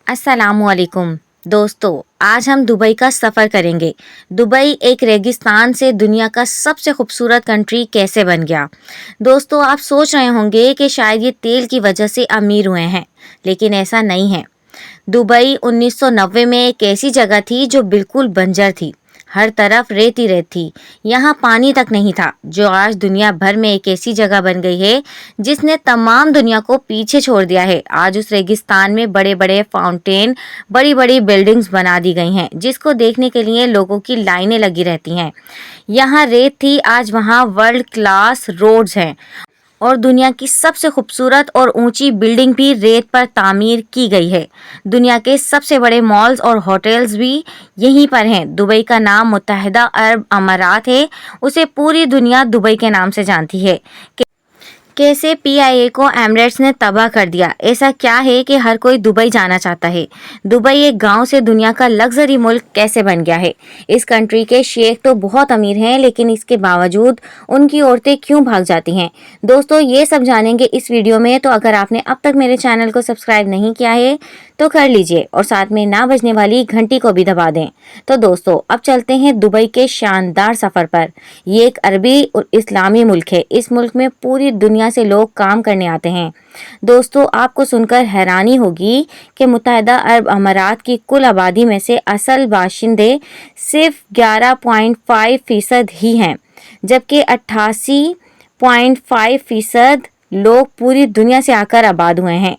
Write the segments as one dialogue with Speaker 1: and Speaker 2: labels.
Speaker 1: अस्सलामुअलैकुम दोस्तों, आज हम दुबई का सफ़र करेंगे। दुबई एक रेगिस्तान से दुनिया का सबसे खूबसूरत कंट्री कैसे बन गया। दोस्तों, आप सोच रहे होंगे कि शायद ये तेल की वजह से अमीर हुए हैं, लेकिन ऐसा नहीं है। दुबई 1990 में एक ऐसी जगह थी जो बिल्कुल बंजर थी। हर तरफ रेत ही रेत थी, यहाँ पानी तक नहीं था। जो आज दुनिया भर में एक ऐसी जगह बन गई है जिसने तमाम दुनिया को पीछे छोड़ दिया है। आज उस रेगिस्तान में बड़े बड़े फाउंटेन, बड़ी बड़ी बिल्डिंग्स बना दी गई हैं, जिसको देखने के लिए लोगों की लाइनें लगी रहती हैं। यहाँ रेत थी, आज वहाँ वर्ल्ड क्लास रोड्स हैं और दुनिया की सबसे खूबसूरत और ऊंची बिल्डिंग भी रेत पर तामीर की गई है। दुनिया के सबसे बड़े मॉल्स और होटल्स भी यहीं पर हैं। दुबई का नाम मुत्तहिदा अरब अमारात है। उसे पूरी दुनिया दुबई के नाम से जानती है। कैसे पीआईए को एमिरेट्स ने तबाह कर दिया। ऐसा क्या है कि हर कोई दुबई जाना चाहता है। दुबई एक गांव से दुनिया का लग्जरी मुल्क कैसे बन गया है। इस कंट्री के शेख तो बहुत अमीर हैं, लेकिन इसके बावजूद उनकी औरतें क्यों भाग जाती हैं। दोस्तों, ये सब जानेंगे इस वीडियो में। तो अगर आपने अब तक मेरे चैनल को सब्सक्राइब नहीं किया है तो कर लीजिए और साथ में ना बजने वाली घंटी को भी दबा दें। तो दोस्तों, अब चलते हैं दुबई के शानदार सफर पर। ये एक अरबी और इस्लामी मुल्क है। इस मुल्क में पूरी दुनिया से लोग काम करने आते हैं। दोस्तों, आपको सुनकर हैरानी होगी कि मुत्तहिदा अरब अमारात की कुल आबादी में से असल बाशिंदे सिर्फ 11.5% ही हैं, जबकि 88.5% लोग पूरी दुनिया से आकर आबाद हुए हैं।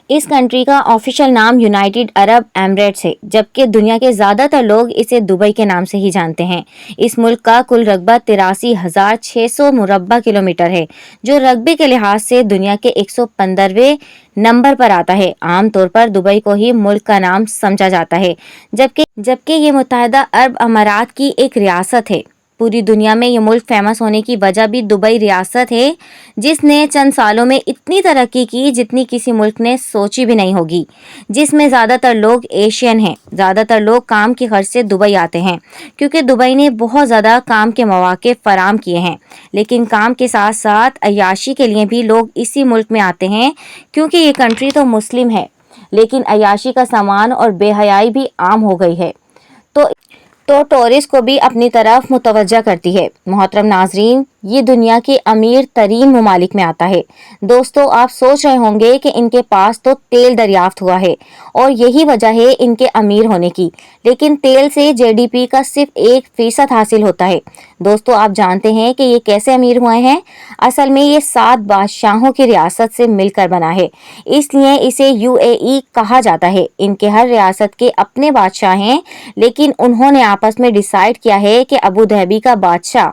Speaker 1: इस कंट्री का ऑफिशियल नाम यूनाइटेड अरब एमिरेट्स है, जबकि दुनिया के ज़्यादातर लोग इसे दुबई के नाम से ही जानते हैं। इस मुल्क का कुल रकबा 83,600 मुरब्बा किलोमीटर है, जो रकबे के लिहाज से दुनिया के 115वें नंबर पर आता है। आमतौर पर दुबई को ही मुल्क का नाम समझा जाता है, जबकि ये मुत्तहिदा अरब अमारात की एक रियासत है। पूरी दुनिया में ये मुल्क फेमस होने की वजह भी दुबई रियासत है, जिसने चंद सालों में इतनी तरक्की की जितनी किसी मुल्क ने सोची भी नहीं होगी। जिसमें ज़्यादातर लोग एशियन हैं। ज़्यादातर लोग काम की गर्ज से दुबई आते हैं, क्योंकि दुबई ने बहुत ज़्यादा काम के मौके फराम किए हैं। लेकिन काम के साथ साथ अय्याशी के लिए भी लोग इसी मुल्क में आते हैं, क्योंकि ये कंट्री तो मुस्लिम है, लेकिन अय्याशी का सामान और बेहयाई भी आम हो गई है, तो टूरिस्ट को भी अपनी तरफ मुतवज्जा करती है। मोहतरम नाजरीन, ये दुनिया के अमीर तरीन ममालिक में आता है। दोस्तों, आप सोच रहे होंगे कि इनके पास तो तेल दरियाफ्त हुआ है और यही वजह है इनके अमीर होने की, लेकिन तेल से जीडीपी का सिर्फ 1% हासिल होता है। दोस्तों, आप जानते हैं कि ये कैसे अमीर हुए हैं। असल में ये 7 बादशाहों की रियासत से मिलकर बना है, इसलिए इसे यूएई कहा जाता है। इनके हर रियासत के अपने बादशाह हैं, लेकिन उन्होंने आपस में डिसाइड किया है कि अबू धाबी का बादशाह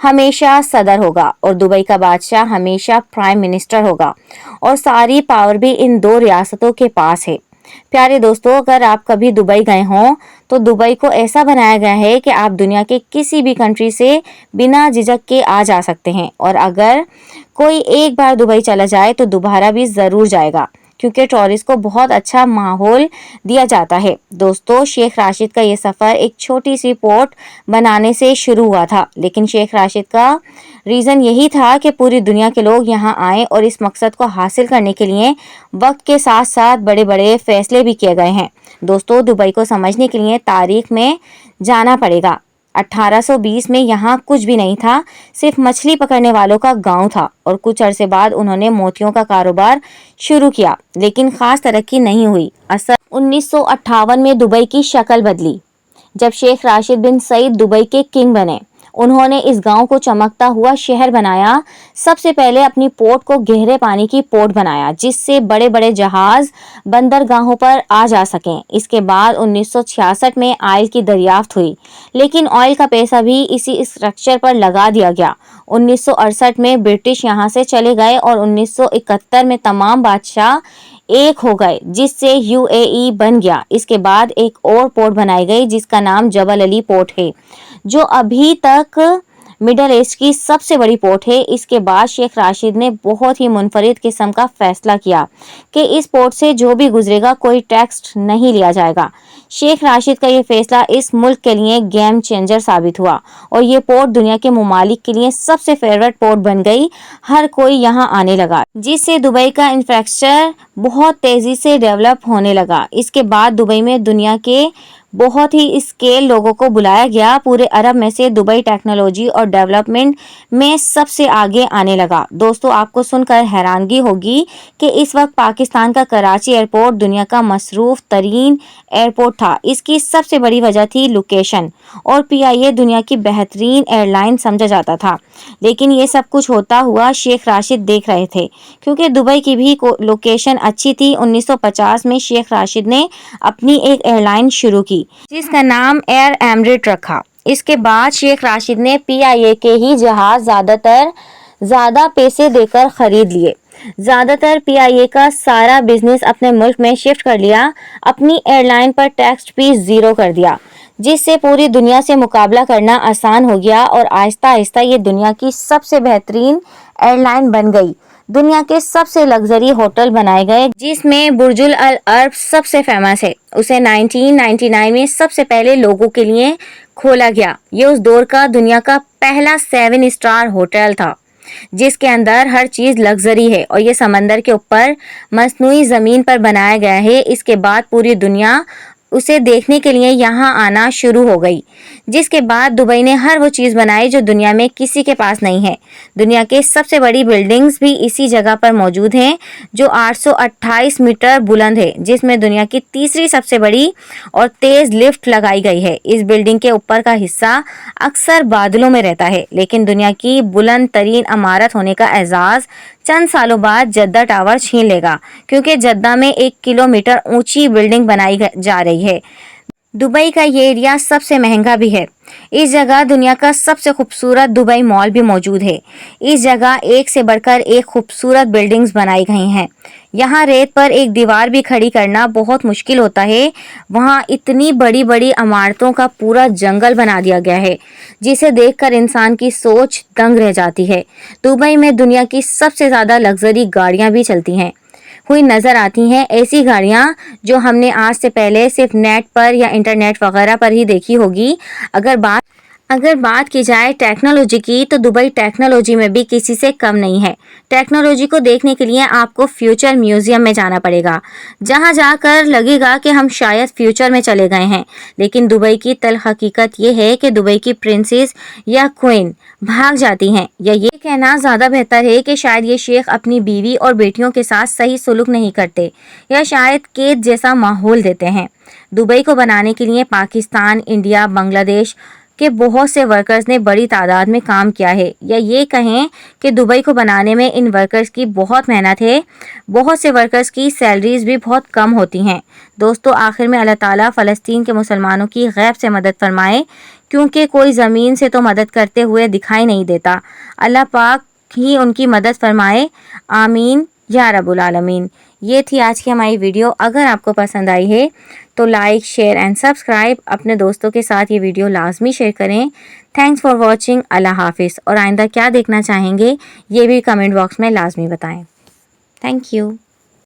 Speaker 1: हमेशा सदर होगा और दुबई का बादशाह हमेशा प्राइम मिनिस्टर होगा, और सारी पावर भी इन 2 रियासतों के पास है। प्यारे दोस्तों, अगर आप कभी दुबई गए हों तो दुबई को ऐसा बनाया गया है कि आप दुनिया के किसी भी कंट्री से बिना झिझक के आ जा सकते हैं, और अगर कोई एक बार दुबई चला जाए तो दोबारा भी ज़रूर जाएगा, क्योंकि टूरिस्ट को बहुत अच्छा माहौल दिया जाता है। दोस्तों, शेख राशिद का ये सफ़र एक छोटी सी पोर्ट बनाने से शुरू हुआ था, लेकिन शेख राशिद का रीज़न यही था कि पूरी दुनिया के लोग यहाँ आएँ, और इस मकसद को हासिल करने के लिए वक्त के साथ साथ बड़े बड़े फैसले भी किए गए हैं। दोस्तों, दुबई को समझने के लिए तारीख में जाना पड़ेगा। 1820 में यहाँ कुछ भी नहीं था, सिर्फ मछली पकड़ने वालों का गांव था, और कुछ अरसे बाद उन्होंने मोतियों का कारोबार शुरू किया, लेकिन खास तरक्की नहीं हुई। असल 1958 में दुबई की शक्ल बदली, जब शेख राशिद बिन सईद दुबई के किंग बने। उन्होंने इस गांव को चमकता हुआ शहर बनाया। सबसे पहले अपनी पोर्ट को गहरे पानी की पोर्ट बनाया, जिससे बड़े बड़े जहाज बंदरगाहों पर आ जा सकें। इसके बाद 1966 में ऑयल की दरियाफ्त हुई, लेकिन ऑयल का पैसा भी इसी स्ट्रक्चर पर लगा दिया गया। 1968 में ब्रिटिश यहाँ से चले गए और 1971 में तमाम बादशाह एक हो गए, जिससे यूएई बन गया। इसके बाद एक और पोर्ट बनाई गई, जिसका नाम जबल अली पोर्ट है, जो अभी तक मिडल ईस्ट की सबसे बड़ी पोर्ट है। इसके बाद शेख राशिद ने बहुत ही मुनफरिद किस्म का फैसला किया कि इस पोर्ट से जो भी गुजरेगा कोई टैक्स नहीं लिया जाएगा। शेख राशिद का ये फैसला इस मुल्क के लिए गेम चेंजर साबित हुआ और ये पोर्ट दुनिया के ममालिक के लिए सबसे फेवरेट पोर्ट बन गई। हर कोई यहाँ आने लगा, जिससे दुबई का इंफ्रास्ट्रक्चर बहुत तेजी से डेवलप होने लगा। इसके बाद दुबई में दुनिया के बहुत ही स्केल लोगों को बुलाया गया। पूरे अरब में से दुबई टेक्नोलॉजी और डेवलपमेंट में सबसे आगे आने लगा। दोस्तों, आपको सुनकर हैरानगी होगी कि इस वक्त पाकिस्तान का कराची एयरपोर्ट दुनिया का मसरूफ तरीन एयरपोर्ट था। इसकी सबसे बड़ी वजह थी लोकेशन, और PIA दुनिया की बेहतरीन एयरलाइन समझा जाता था। लेकिन ये सब कुछ होता हुआ शेख राशिद देख रहे थे, क्योंकि दुबई की भी लोकेशन अच्छी थी। 1950 में शेख राशिद ने अपनी एक एयरलाइन शुरू की जिसका नाम एयर एमरेट रखा। इसके बाद शेख राशिद ने PIA के ही जहाज ज्यादा पैसे देकर खरीद लिए। ज्यादातर PIA का सारा बिजनेस अपने मुल्क में शिफ्ट कर लिया। अपनी एयरलाइन पर टैक्स भी 0 कर दिया, जिससे पूरी दुनिया से मुकाबला करना आसान हो गया और आहिस्ता आहिस्ता ये दुनिया की सबसे बेहतरीन एयरलाइन बन गई। दुनिया के सबसे लग्जरी होटल बनाए गए, जिसमें बुर्जुल अल अरब सबसे फेमस है। उसे 1999 में सबसे पहले लोगों के लिए खोला गया। ये उस दौर का दुनिया का पहला 7 स्टार होटल था, जिसके अंदर हर चीज लग्जरी है और ये समंदर के ऊपर मसनूई जमीन पर बनाया गया है। इसके बाद पूरी दुनिया उसे देखने के लिए यहाँ आना शुरू हो गई, जिसके बाद दुबई ने हर वो चीज़ बनाई जो दुनिया में किसी के पास नहीं है। दुनिया के सबसे बड़ी बिल्डिंग्स भी इसी जगह पर मौजूद हैं, जो 828 मीटर बुलंद है, जिसमें दुनिया की तीसरी सबसे बड़ी और तेज़ लिफ्ट लगाई गई है। इस बिल्डिंग के ऊपर का हिस्सा अक्सर बादलों में रहता है, लेकिन दुनिया की बुलंद तरीन इमारत होने का एजाज़ चंद सालों बाद जद्दा टावर छीन लेगा, क्योंकि जद्दा में 1 किलोमीटर ऊंची बिल्डिंग बनाई जा रही है। दुबई का ये एरिया सबसे महंगा भी है। इस जगह दुनिया का सबसे खूबसूरत दुबई मॉल भी मौजूद है। इस जगह एक से बढ़कर एक खूबसूरत बिल्डिंग्स बनाई गई हैं। यहाँ रेत पर एक दीवार भी खड़ी करना बहुत मुश्किल होता है। वहाँ इतनी बड़ी बड़ी इमारतों का पूरा जंगल बना दिया गया है, जिसे देखकर इंसान की सोच दंग रह जाती है। दुबई में दुनिया की सबसे ज़्यादा लग्जरी गाड़ियाँ भी चलती हैं हुई नज़र आती हैं। ऐसी गाड़ियाँ जो हमने आज से पहले सिर्फ नेट पर या इंटरनेट वगैरह पर ही देखी होगी। अगर बात की जाए टेक्नोलॉजी की, तो दुबई टेक्नोलॉजी में भी किसी से कम नहीं है। टेक्नोलॉजी को देखने के लिए आपको फ्यूचर म्यूजियम में जाना पड़ेगा, जहां जाकर लगेगा कि हम शायद फ्यूचर में चले गए हैं। लेकिन दुबई की तल्ख हकीकत ये है कि दुबई की प्रिंसेस या क्वीन भाग जाती हैं, या ये कहना ज़्यादा बेहतर है कि शायद ये शेख अपनी बीवी और बेटियों के साथ सही सुलूक नहीं करते, या शायद कैद जैसा माहौल देते हैं। दुबई को बनाने के लिए पाकिस्तान, इंडिया, बांग्लादेश के बहुत से वर्कर्स ने बड़ी तादाद में काम किया है, या ये कहें कि दुबई को बनाने में इन वर्कर्स की बहुत मेहनत है। बहुत से वर्कर्स की सैलरीज भी बहुत कम होती हैं। दोस्तों, आखिर में अल्लाह ताला फ़लस्तीन के मुसलमानों की गैब से मदद फरमाए, क्योंकि कोई ज़मीन से तो मदद करते हुए दिखाई नहीं देता। अल्लाह पाक ही उनकी मदद फरमाए, आमीन या रब्बुल आलमीन। ये थी आज की हमारी वीडियो। अगर आपको पसंद आई है तो लाइक, शेयर एंड सब्सक्राइब। अपने दोस्तों के साथ ये वीडियो लाजमी शेयर करें। Thanks for watching. अल्लाह हाफिज़। और आइंदा क्या देखना चाहेंगे ये भी कमेंट बॉक्स में लाजमी बताएं। Thank you.